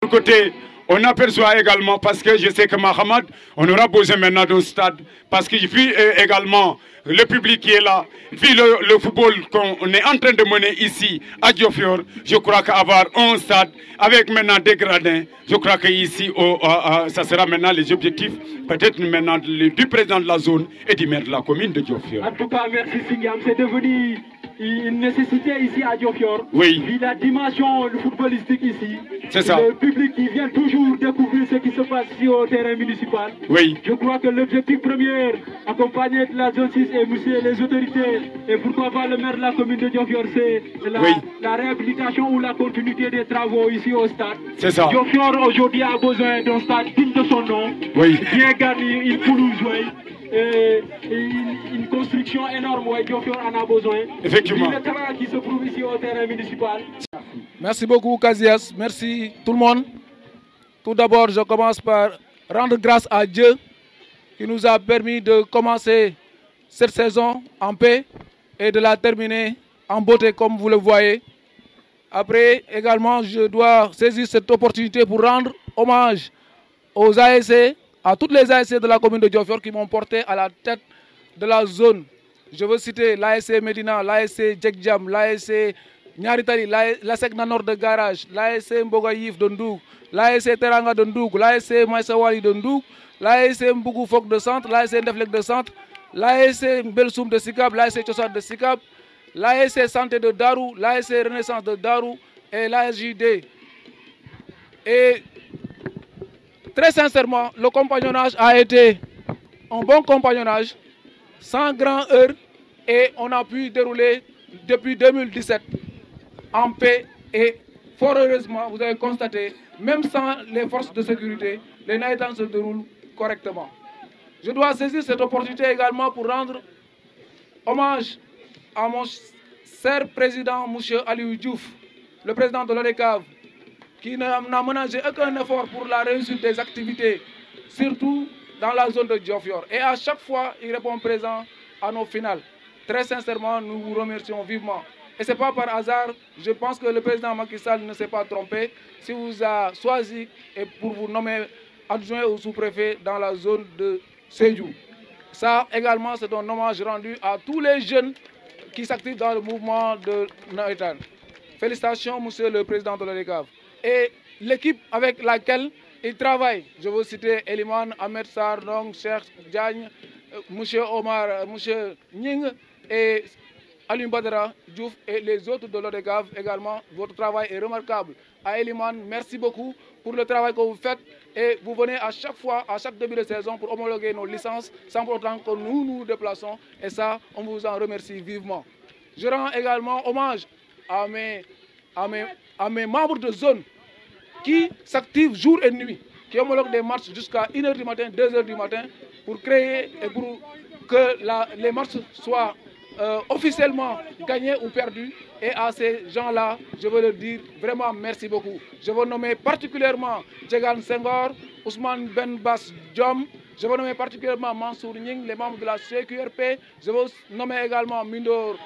Côté, on aperçoit également, parce que je sais que Mahamad, on aura besoin maintenant d'un stade, parce que vu également le public qui est là, vu le football qu'on est en train de mener ici à Diofior, je crois qu'avoir un stade avec maintenant des gradins, je crois qu'ici, ça sera maintenant les objectifs, peut-être maintenant du président de la zone et du maire de la commune de Diofior. En tout cas, merci Singham, c'est devenu une nécessité ici à Diofior. Oui. Vu la dimension footballistique ici. C'est ça. Le public qui vient toujours découvrir ce qui se passe ici au terrain municipal. Oui. Je crois que l'objectif premier, accompagné de la zone 6 et monsieur les autorités, et pourquoi pas le maire de la commune de Diofior, c'est la réhabilitation ou la continuité des travaux ici au stade. C'est ça. Diofior aujourd'hui a besoin d'un stade digne de son nom. Oui. Bien garni, une pelouse, une construction énorme, Diofior en a besoin. Effectivement. Le travail qui se trouve ici au terrain municipal. Merci beaucoup Kazias, merci tout le monde. Tout d'abord, je commence par rendre grâce à Dieu qui nous a permis de commencer cette saison en paix et de la terminer en beauté comme vous le voyez. Après, également, je dois saisir cette opportunité pour rendre hommage aux ASC, à toutes les ASC de la commune de Diofior qui m'ont porté à la tête de la zone. Je veux citer l'ASC Medina, l'ASC Djekdjam, l'ASC Nyaritali, l'ASC Nanor de Garage, l'ASC Mbogaïf de Ndouk, l'ASC Teranga de Ndouk, l'ASC Maïsawali de Ndouk, l'ASC Mbougou Fok de Centre, l'ASC Ndeflek de Centre, l'ASC Belsoum de Sikab, l'ASC Tchossat de Sikab, l'ASC Santé de Darou, l'ASC Renaissance de Darou et l'ASJD. Et très sincèrement, le compagnonnage a été un bon compagnonnage, sans grand heure, et on a pu dérouler depuis 2017 en paix et fort heureusement, vous avez constaté, même sans les forces de sécurité, les naïtans se déroulent correctement. Je dois saisir cette opportunité également pour rendre hommage à mon cher président, M. Aliou Diouf, le président de l'ODECAV, qui n'a ménagé aucun effort pour la réussite des activités, surtout dans la zone de Diofior. Et à chaque fois, il répond présent à nos finales. Très sincèrement, nous vous remercions vivement. Et ce n'est pas par hasard, je pense que le président Macky Sall ne s'est pas trompé si vous a choisi et pour vous nommer adjoint au sous-préfet dans la zone de Sédhiou. Ça également, c'est un hommage rendu à tous les jeunes qui s'activent dans le mouvement de Naïtan. Félicitations, monsieur le président de l'ODECAV. Et l'équipe avec laquelle il travaille, je veux citer Eliman, Ahmed Sardong, Cheikh Diagne, monsieur Omar, monsieur Ning et Alim Badra, Diouf et les autres de l'ODECAV également. Votre travail est remarquable. À Eliman, merci beaucoup pour le travail que vous faites et vous venez à chaque fois, à chaque début de saison pour homologuer nos licences sans pour autant que nous nous déplaçons et ça, on vous en remercie vivement. Je rends également hommage à mes membres de zone qui s'activent jour et nuit, qui homologuent des marches jusqu'à 1h du matin, 2h du matin pour créer et pour que les marches soient officiellement gagnées ou perdues. Et à ces gens-là, je veux leur dire vraiment merci beaucoup. Je veux nommer particulièrement Djegan Senghor, Ousmane Ben Bas Diom, je veux nommer particulièrement Mansour Ning, les membres de la CQRP, je veux nommer également Mindor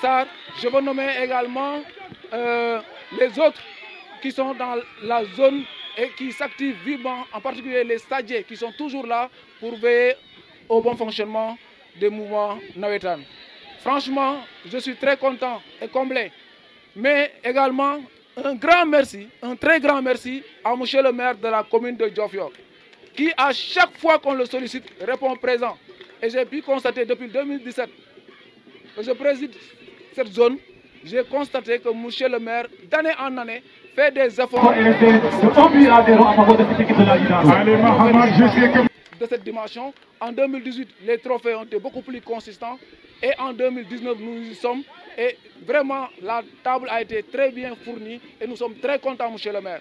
Sar, je veux nommer également les autres qui sont dans la zone et qui s'activent vivement, en particulier les stagiaires qui sont toujours là pour veiller au bon fonctionnement des mouvements Nawetan. Franchement, je suis très content et comblé. Mais également, un grand merci, un très grand merci à monsieur le maire de la commune de Diofior, qui à chaque fois qu'on le sollicite, répond présent. Et j'ai pu constater depuis 2017 que je préside cette zone, j'ai constaté que monsieur le maire, d'année en année, fait des efforts de cette dimension. En 2018, les trophées ont été beaucoup plus consistants et en 2019, nous y sommes. Et vraiment, la table a été très bien fournie et nous sommes très contents, monsieur le maire.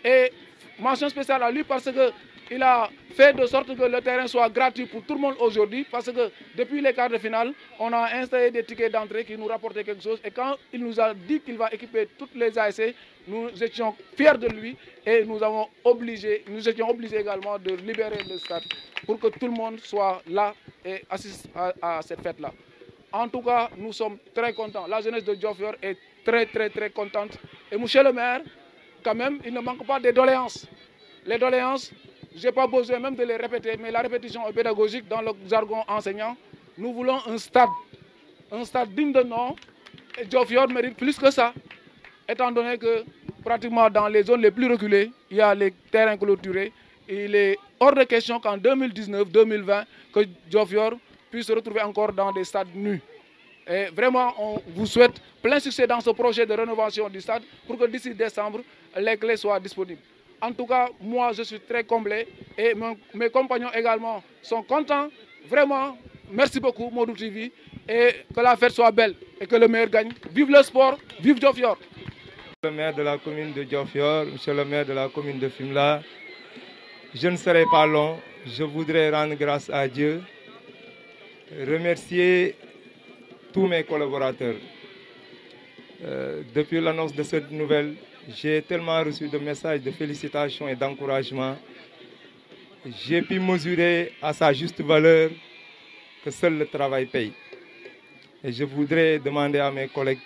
Et mention spéciale à lui parce qu'il a fait de sorte que le terrain soit gratuit pour tout le monde aujourd'hui parce que depuis les quarts de finale, on a installé des tickets d'entrée qui nous rapportaient quelque chose et quand il nous a dit qu'il va équiper toutes les ASC, nous étions fiers de lui et nous étions obligés également de libérer le stade pour que tout le monde soit là et assiste à cette fête-là. En tout cas, nous sommes très contents. La jeunesse de Diofior est très contente. Et monsieur le maire, quand même, il ne manque pas des doléances. Les doléances, je n'ai pas besoin même de les répéter, mais la répétition est pédagogique dans le jargon enseignant. Nous voulons un stade digne de nom. Et Diofior mérite plus que ça, étant donné que pratiquement dans les zones les plus reculées, il y a les terrains clôturés. Il est hors de question qu'en 2019-2020, que Diofior puisse se retrouver encore dans des stades nus. Et vraiment, on vous souhaite plein succès dans ce projet de rénovation du stade pour que d'ici décembre, les clés soient disponibles. En tout cas, moi, je suis très comblé et mes compagnons également sont contents. Vraiment, merci beaucoup, Modou TV, et que la fête soit belle et que le meilleur gagne. Vive le sport, vive Diofior. Monsieur le maire de la commune de Diofior, monsieur le maire de la commune de Fimela, je ne serai pas long. Je voudrais rendre grâce à Dieu, remercier tous mes collaborateurs. Depuis l'annonce de cette nouvelle, j'ai tellement reçu de messages de félicitations et d'encouragement. J'ai pu mesurer à sa juste valeur que seul le travail paye. Et je voudrais demander à mes collègues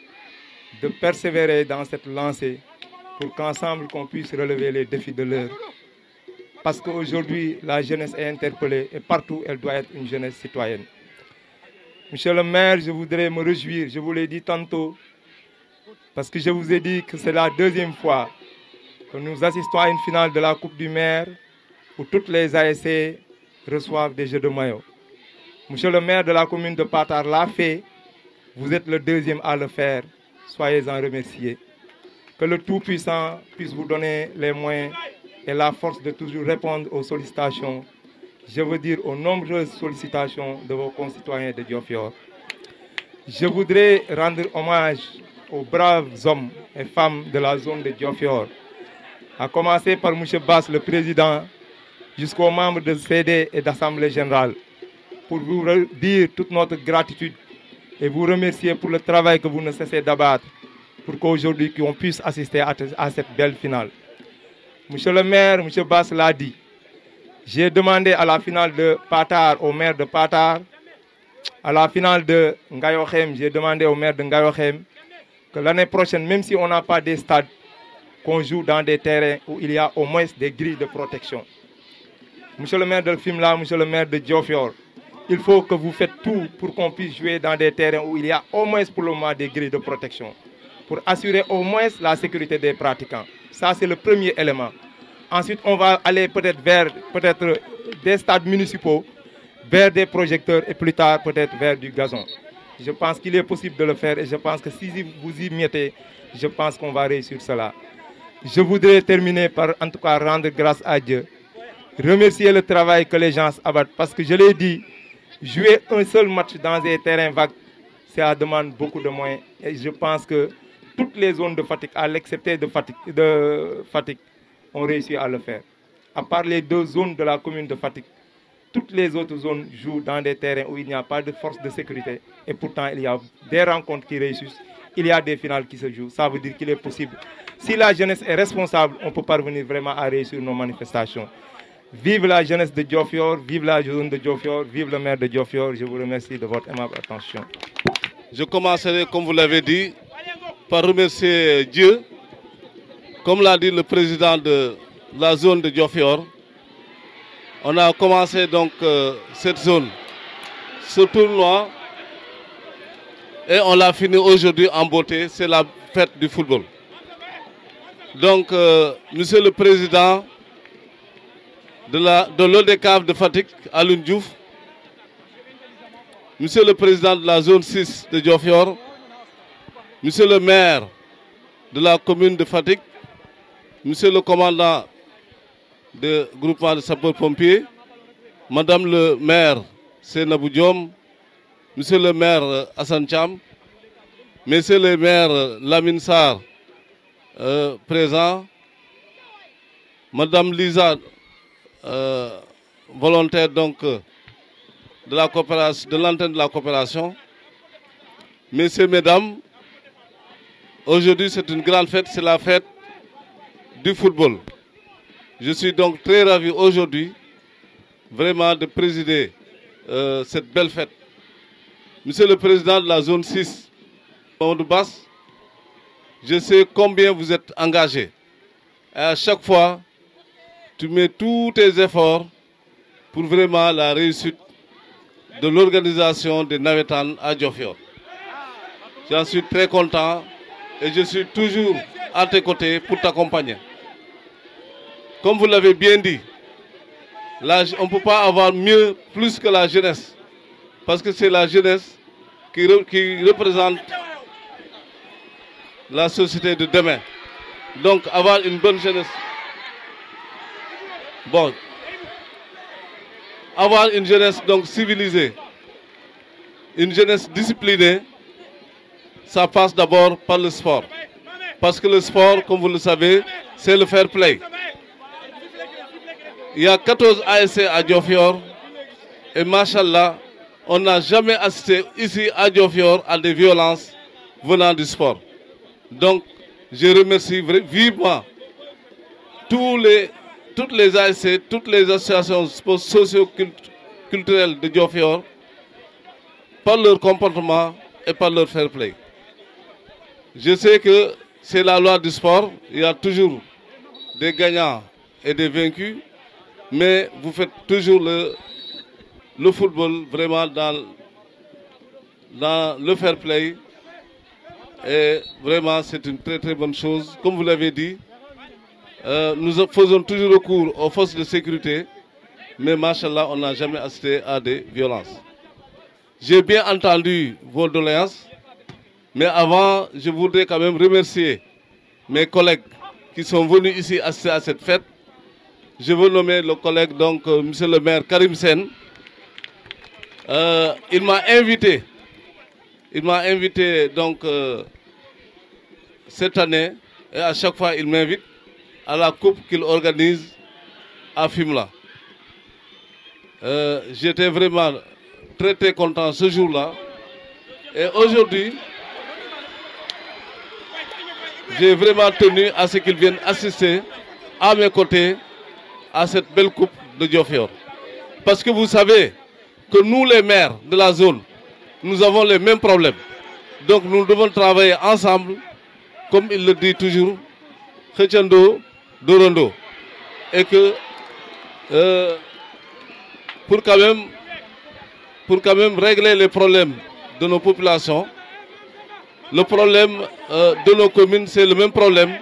de persévérer dans cette lancée pour qu'ensemble qu'on puisse relever les défis de l'heure. Parce qu'aujourd'hui, la jeunesse est interpellée et partout, elle doit être une jeunesse citoyenne. Monsieur le maire, je voudrais me réjouir, je vous l'ai dit tantôt, parce que je vous ai dit que c'est la deuxième fois que nous assistons à une finale de la Coupe du Maire où toutes les ASC reçoivent des jeux de maillot. Monsieur le maire de la commune de Patar l'a fait, vous êtes le deuxième à le faire, soyez-en remerciés. Que le Tout-Puissant puisse vous donner les moyens et la force de toujours répondre aux sollicitations, je veux dire aux nombreuses sollicitations de vos concitoyens de Diofior. Je voudrais rendre hommage aux braves hommes et femmes de la zone de Diofior, à commencer par M. Bass, le président, jusqu'aux membres de CD et d'Assemblée générale, pour vous dire toute notre gratitude et vous remercier pour le travail que vous ne cessez d'abattre, pour qu'aujourd'hui on puisse assister à cette belle finale. Monsieur le maire, M. Bass l'a dit, j'ai demandé à la finale de Patar, au maire de Patar, à la finale de Ngayokhem, j'ai demandé au maire de Ngayokhem que l'année prochaine, même si on n'a pas des stades, qu'on joue dans des terrains où il y a au moins des grilles de protection. Monsieur le maire de Fimela, monsieur le maire de Diofior, il faut que vous faites tout pour qu'on puisse jouer dans des terrains où il y a au moins pour le moment des grilles de protection, pour assurer au moins la sécurité des pratiquants. Ça, c'est le premier élément. Ensuite, on va aller peut-être vers des stades municipaux, vers des projecteurs et plus tard peut-être vers du gazon. Je pense qu'il est possible de le faire et je pense que si vous y mettez, je pense qu'on va réussir cela. Je voudrais terminer par en tout cas rendre grâce à Dieu, remercier le travail que les gens abattent parce que je l'ai dit, jouer un seul match dans des terrains vagues, ça demande beaucoup de moyens et je pense que toutes les zones de fatigue, à l'exception de fatigue, ont réussi à le faire. À part les deux zones de la commune de Fatick, toutes les autres zones jouent dans des terrains où il n'y a pas de force de sécurité. Et pourtant, il y a des rencontres qui réussissent. Il y a des finales qui se jouent. Ça veut dire qu'il est possible. Si la jeunesse est responsable, on peut parvenir vraiment à réussir nos manifestations. Vive la jeunesse de Diofior, vive la zone de Diofior, vive le maire de Diofior. Je vous remercie de votre aimable attention. Je commencerai, comme vous l'avez dit, par remercier Dieu. Comme l'a dit le président de la zone de Diofior, on a commencé donc cette zone, ce tournoi, et on l'a fini aujourd'hui en beauté, c'est la fête du football. Donc, monsieur le président de l'ODCAV de Fatick, Alioune Diouf, monsieur le président de la zone 6 de Diofior, monsieur le maire de la commune de Fatick, monsieur le commandant du groupement de sapeurs-pompiers, madame le maire Seynabou Diom, monsieur le maire Hassan Cham, monsieur le maire Lamine Sarr, présent, madame Lisa, volontaire donc de la coopération, de l'antenne de la coopération, messieurs, mesdames, aujourd'hui c'est une grande fête, c'est la fête du football. Je suis donc très ravi aujourd'hui vraiment de présider cette belle fête. Monsieur le président de la zone 6, Mamadou Bass, je sais combien vous êtes engagé. Et à chaque fois, tu mets tous tes efforts pour vraiment la réussite de l'organisation des Navétanes à Diofior. J'en suis très content et je suis toujours à tes côtés pour t'accompagner. Comme vous l'avez bien dit, on ne peut pas avoir mieux, plus que la jeunesse. Parce que c'est la jeunesse qui représente la société de demain. Donc avoir une bonne jeunesse. Bon. Avoir une jeunesse donc civilisée, une jeunesse disciplinée, ça passe d'abord par le sport. Parce que le sport, comme vous le savez, c'est le fair play. Il y a 14 ASC à Diofior et machallah, on n'a jamais assisté ici à Diofior à des violences venant du sport. Donc, je remercie vivement toutes les ASC, toutes les associations socio-culturelles de Diofior par leur comportement et par leur fair play. Je sais que c'est la loi du sport, il y a toujours des gagnants et des vaincus, mais vous faites toujours le football vraiment dans le fair play. Et vraiment, c'est une très très bonne chose. Comme vous l'avez dit, nous faisons toujours recours aux forces de sécurité, mais machallah, on n'a jamais assisté à des violences. J'ai bien entendu vos doléances, mais avant, je voudrais quand même remercier mes collègues qui sont venus ici assister à cette fête. Je veux nommer le collègue, donc, monsieur le maire Karim Sen. Il m'a invité donc cette année, et à chaque fois il m'invite à la coupe qu'il organise à Fimela. J'étais vraiment très très content ce jour-là. Et aujourd'hui, j'ai vraiment tenu à ce qu'il vienne assister à mes côtés à cette belle coupe de Diofior. Parce que vous savez que nous les maires de la zone, nous avons les mêmes problèmes. Donc nous devons travailler ensemble, comme il le dit toujours, Khechando, Dorondo. Et que pour quand même régler les problèmes de nos populations, le problème de nos communes, c'est le même problème.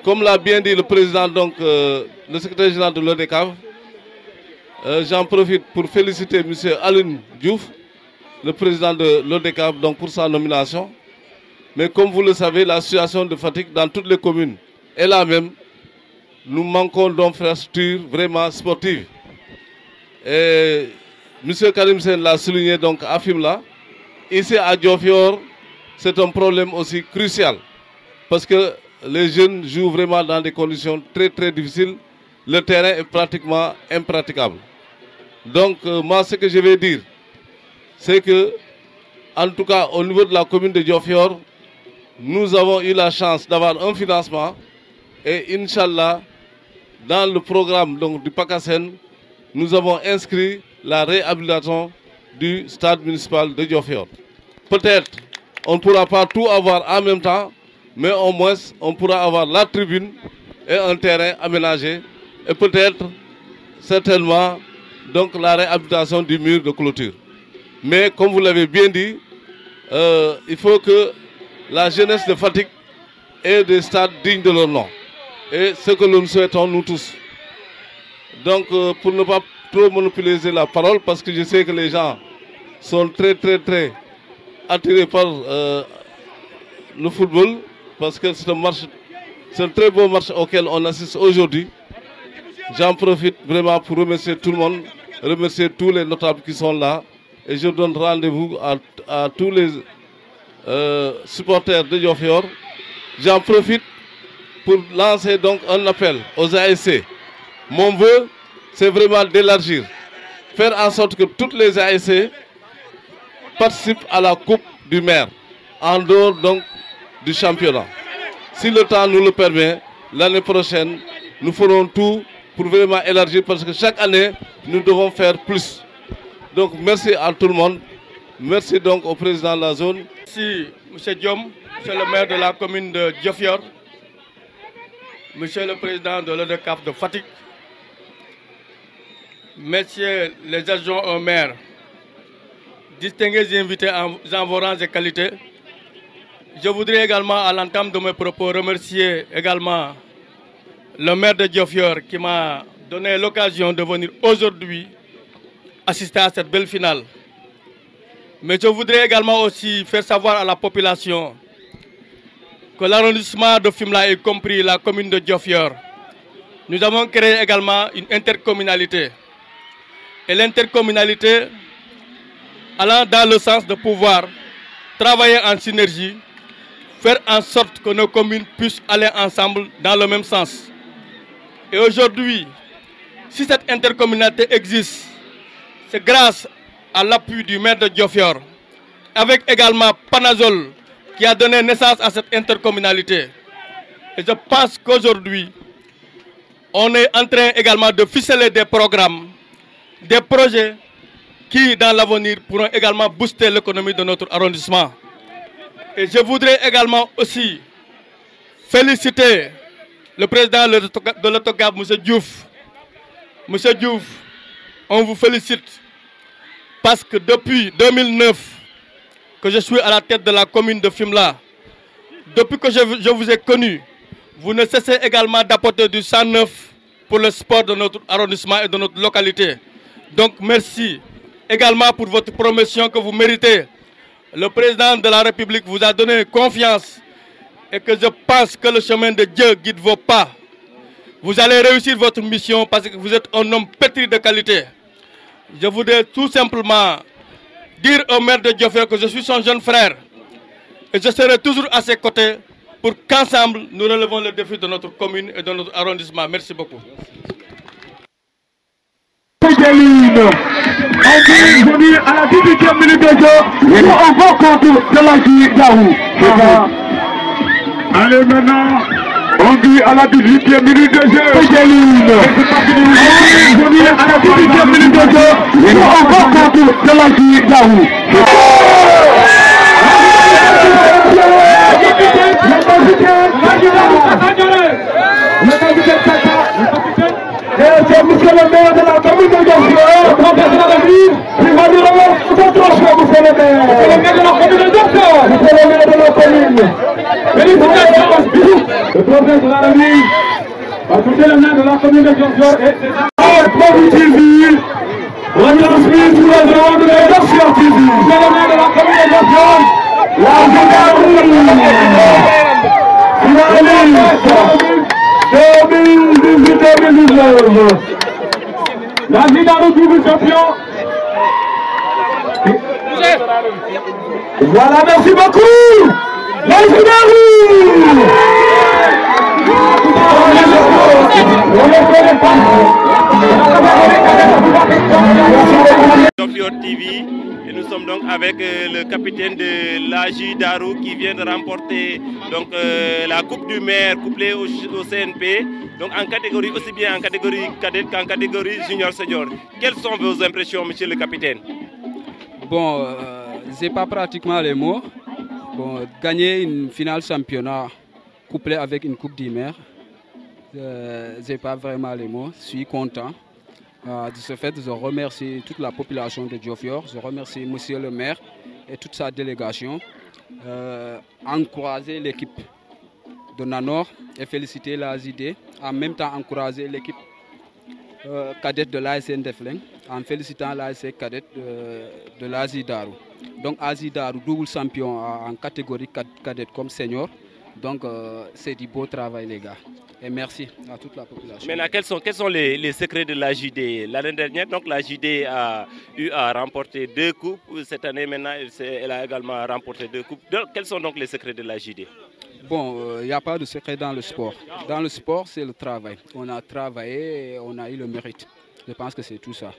Comme l'a bien dit le président, donc le secrétaire général de l'ODCAV, j'en profite pour féliciter M. Alun Diouf, le président de l'ODCAV, donc pour sa nomination. Mais comme vous le savez, la situation de fatigue dans toutes les communes est la même. Nous manquons d'infrastructures vraiment sportives. Et M. Karim Sen l'a souligné donc à Fimela. Ici à Diofior, c'est un problème aussi crucial. Parce que les jeunes jouent vraiment dans des conditions très très difficiles. Le terrain est pratiquement impraticable. Donc moi ce que je vais dire, c'est que, en tout cas au niveau de la commune de Diofior, nous avons eu la chance d'avoir un financement. Et Inch'Allah, dans le programme donc, du PACASEN, nous avons inscrit la réhabilitation du stade municipal de Diofior. Peut-être on ne pourra pas tout avoir en même temps, mais au moins on pourra avoir la tribune et un terrain aménagé. Et peut-être, certainement, donc la réhabilitation du mur de clôture. Mais comme vous l'avez bien dit, il faut que la jeunesse de Fatick ait des stades dignes de leur nom. Et ce que nous souhaitons nous tous. Donc pour ne pas trop monopoliser la parole, parce que je sais que les gens sont très très très attirés par le football, parce que c'est un très beau match auquel on assiste aujourd'hui. J'en profite vraiment pour remercier tout le monde, remercier tous les notables qui sont là. Et je donne rendez-vous à tous les supporters de Diofior. J'en profite pour lancer donc un appel aux ASC. Mon vœu, c'est vraiment d'élargir, faire en sorte que toutes les ASC participent à la Coupe du maire, en dehors donc du championnat. Si le temps nous le permet, l'année prochaine, nous ferons tout pour vraiment élargir, parce que chaque année, nous devons faire plus. Donc merci à tout le monde. Merci donc au président de la zone. Merci M. Diom, c'est le maire de la commune de Diofior. Monsieur le Président de l'ODCAF de Fatick, Messieurs les adjoints au maire, distingués invités en vos rangs et qualités, je voudrais également, à l'entame de mes propos, remercier également le maire de Diofior qui m'a donné l'occasion de venir aujourd'hui assister à cette belle finale. Mais je voudrais également aussi faire savoir à la population que l'arrondissement de Fimela, y compris la commune de Diofior, nous avons créé également une intercommunalité. Et l'intercommunalité allant dans le sens de pouvoir travailler en synergie, faire en sorte que nos communes puissent aller ensemble dans le même sens. Et aujourd'hui, si cette intercommunalité existe, c'est grâce à l'appui du maire de Diofior, avec également Panazol, qui a donné naissance à cette intercommunalité. Et je pense qu'aujourd'hui, on est en train également de ficeler des programmes, des projets qui, dans l'avenir, pourront également booster l'économie de notre arrondissement. Et je voudrais également aussi féliciter le président de l'AUTOCAF, M. Diouf. M. Diouf, on vous félicite parce que depuis 2009, que je suis à la tête de la commune de Fimela, depuis que je vous ai connu, vous ne cessez également d'apporter du sang neuf pour le sport de notre arrondissement et de notre localité. Donc merci également pour votre promotion que vous méritez. Le président de la République vous a donné confiance et que je pense que le chemin de Dieu guide vos pas. Vous allez réussir votre mission parce que vous êtes un homme pétri de qualité. Je voudrais tout simplement dire au maire de Diofior que je suis son jeune frère et je serai toujours à ses côtés pour qu'ensemble nous relevons le défi de notre commune et de notre arrondissement. Merci beaucoup. Venu à la 18e minute de jeu, on va contre de la Darou. Allez maintenant, on dit à la 18e minute de jeu. Venu à la 18e minute de jeu, on va contre de la Darou. C'est monsieur le maire de la commune de Diofior, le président de la République, qui va nous remettre tout autre chose, monsieur le maire. Monsieur le maire de la commune de Diofior. Monsieur le maire de la commune. Félicitations, le président de la République, monsieur le maire de la commune de Diofior et ses produits civils, retransmis sous le droit de la Diofior TV. Monsieur le maire de la commune de Diofior, la Zidarou. 2018-2019. La Zidarou double champion. Voilà, merci beaucoup. La Zidarou. Diofior TV et nous sommes donc avec le capitaine de l'AJ Darou qui vient de remporter donc la Coupe du Maire couplée au CNP, donc en catégorie aussi bien en catégorie cadette qu'en catégorie junior senior. Quelles sont vos impressions, monsieur le capitaine? Bon, j'ai pas pratiquement les mots. Bon, gagner une finale championnat couplée avec une Coupe du Maire, j'ai pas vraiment les mots. Je suis content. De ce fait, je remercie toute la population de Diofior, je remercie monsieur le maire et toute sa délégation, encourager l'équipe de Nanor et féliciter la ZD, en même temps encourager l'équipe cadette de l'ASC Ndefleng, en félicitant l'ASC cadette de l'AZ Darou. Donc AZ Darou, double champion en catégorie cadette comme senior, donc c'est du beau travail les gars. Et merci à toute la population. Maintenant, quels sont les secrets de la JD? L'année dernière, donc la JD a eu à remporter 2 coupes. Cette année, maintenant, elle a également remporté 2 coupes. Donc, quels sont donc les secrets de la JD? Bon, il n'y a pas de secret dans le sport. Dans le sport, c'est le travail. On a travaillé et on a eu le mérite. Je pense que c'est tout ça.